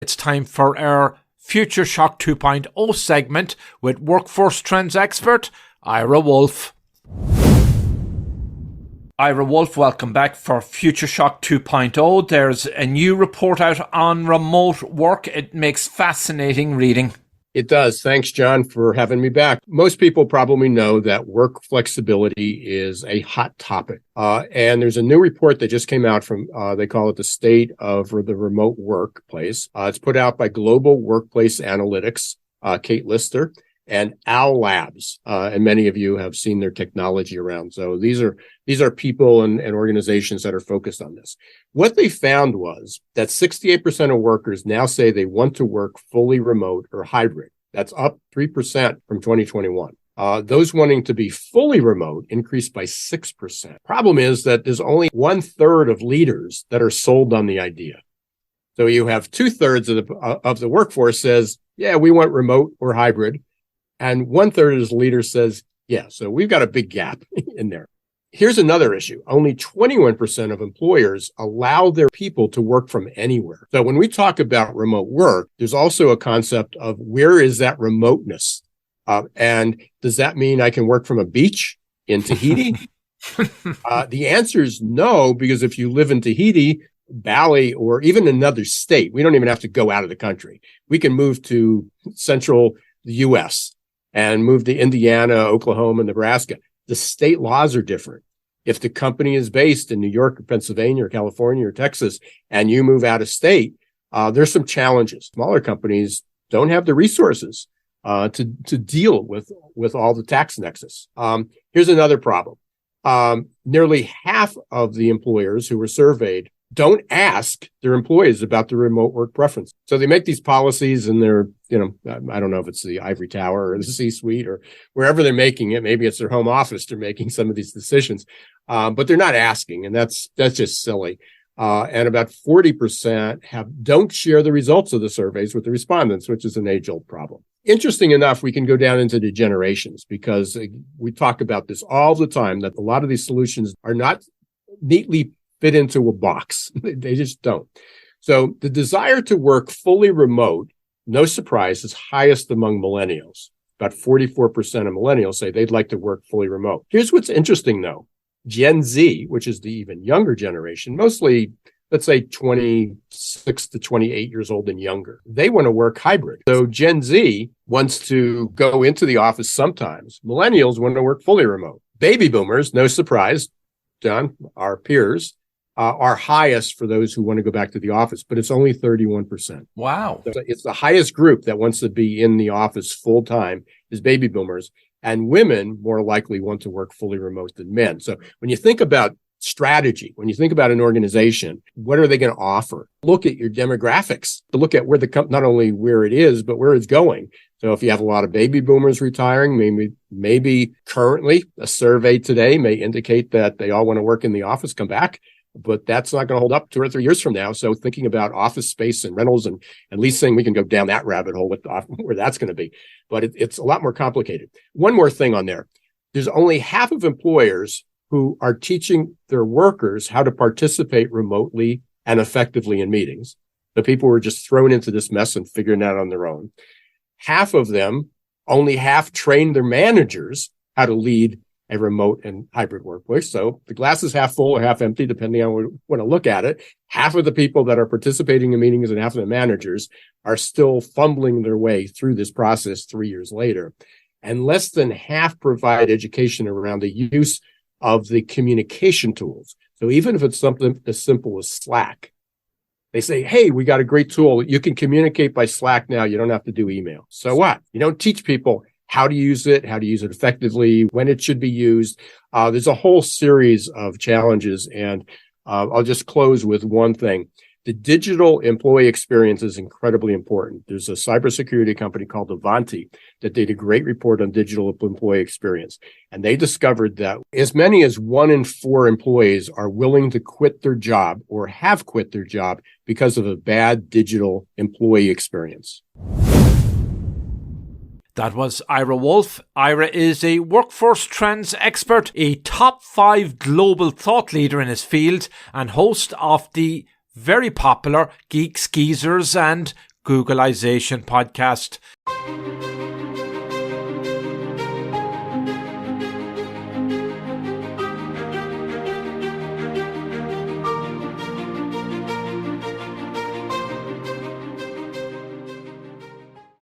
It's time for our Future Shock 2.0 segment with workforce trends expert Ira Wolfe. Ira Wolfe, welcome back for Future Shock 2.0. There's a new report out on remote work. It makes fascinating reading. It does. Thanks, John, for having me back. Most people probably know that work flexibility is a hot topic. And there's a new report that just came out from, they call it the State of the Remote Workplace. It's put out by Global Workplace Analytics, Kate Lister, and Owl Labs. And many of you have seen their technology around. So these are people and organizations that are focused on this. What they found was that 68% of workers now say they want to work fully remote or hybrid. That's up 3% from 2021. Those wanting to be fully remote increased by 6%. Problem is that there's only 1/3 of leaders that are sold on the idea. So you have 2/3 of the workforce says, yeah, we want remote or hybrid. And 1/3 of the leaders says, yeah, so we've got a big gap in there. Here's another issue. Only 21% of employers allow their people to work from anywhere. So when we talk about remote work, there's also a concept of where is that remoteness? And does that mean I can work from a beach in Tahiti? The answer is no, because if you live in Tahiti, Bali, or even another state, we don't even have to go out of the country. We can move to central U.S. and move to Indiana, Oklahoma, Nebraska. The state laws are different. If the company is based in New York or Pennsylvania or California or Texas and you move out of state, there's some challenges. Smaller companies don't have the resources to deal with all the tax nexus. Here's another problem. Nearly half of the employers who were surveyed don't ask their employees about the remote work preference. So they make these policies and they're, I don't know if it's the ivory tower or the C-suite or wherever they're making it. Maybe it's their home office. They're making some of these decisions, but they're not asking. And that's just silly. And about 40% don't share the results of the surveys with the respondents, which is an age-old problem. Interesting enough, we can go down into the generations because we talk about this all the time, that a lot of these solutions are not neatly fit into a box. They just don't. So the desire to work fully remote, no surprise, is highest among millennials. About 44% of millennials say they'd like to work fully remote. Here's what's interesting, though. Gen Z, which is the even younger generation, mostly, let's say 26 to 28 years old and younger, they want to work hybrid. So Gen Z wants to go into the office sometimes. Millennials want to work fully remote. Baby boomers, no surprise, John, our peers, are highest for those who want to go back to the office, but it's only 31%. Wow. So it's the highest group that wants to be in the office full time is baby boomers, and women more likely want to work fully remote than men. So when you think about strategy, when you think about an organization, what are they going to offer? Look at your demographics, to look at where not only where it is, but where it's going. So if you have a lot of baby boomers retiring, maybe currently a survey today may indicate that they all want to work in the office, come back. But that's not going to hold up 2 or 3 years from now. So thinking about office space and rentals and leasing, we can go down that rabbit hole with where that's going to be. But it's a lot more complicated. One more thing on there. There's only half of employers who are teaching their workers how to participate remotely and effectively in meetings. The people were just thrown into this mess and figuring it out on their own. Half of them, only half trained their managers how to lead a remote and hybrid workplace. So the glass is half full or half empty, depending on how we want to look at it. Half of the people that are participating in meetings and half of the managers are still fumbling their way through this process 3 years later. And less than half provide education around the use of the communication tools. So even if it's something as simple as Slack, they say, hey, we got a great tool. You can communicate by Slack now. You don't have to do email. So what? You don't teach people how to use it effectively, when it should be used. There's a whole series of challenges. And I'll just close with one thing. The digital employee experience is incredibly important. There's a cybersecurity company called Avanti that did a great report on digital employee experience. And they discovered that as many as 1 in 4 employees are willing to quit their job or have quit their job because of a bad digital employee experience. That was Ira Wolfe. Ira is a workforce trends expert, a top 5 global thought leader in his field, and host of the very popular Geeks, Geezers and Googlization podcast.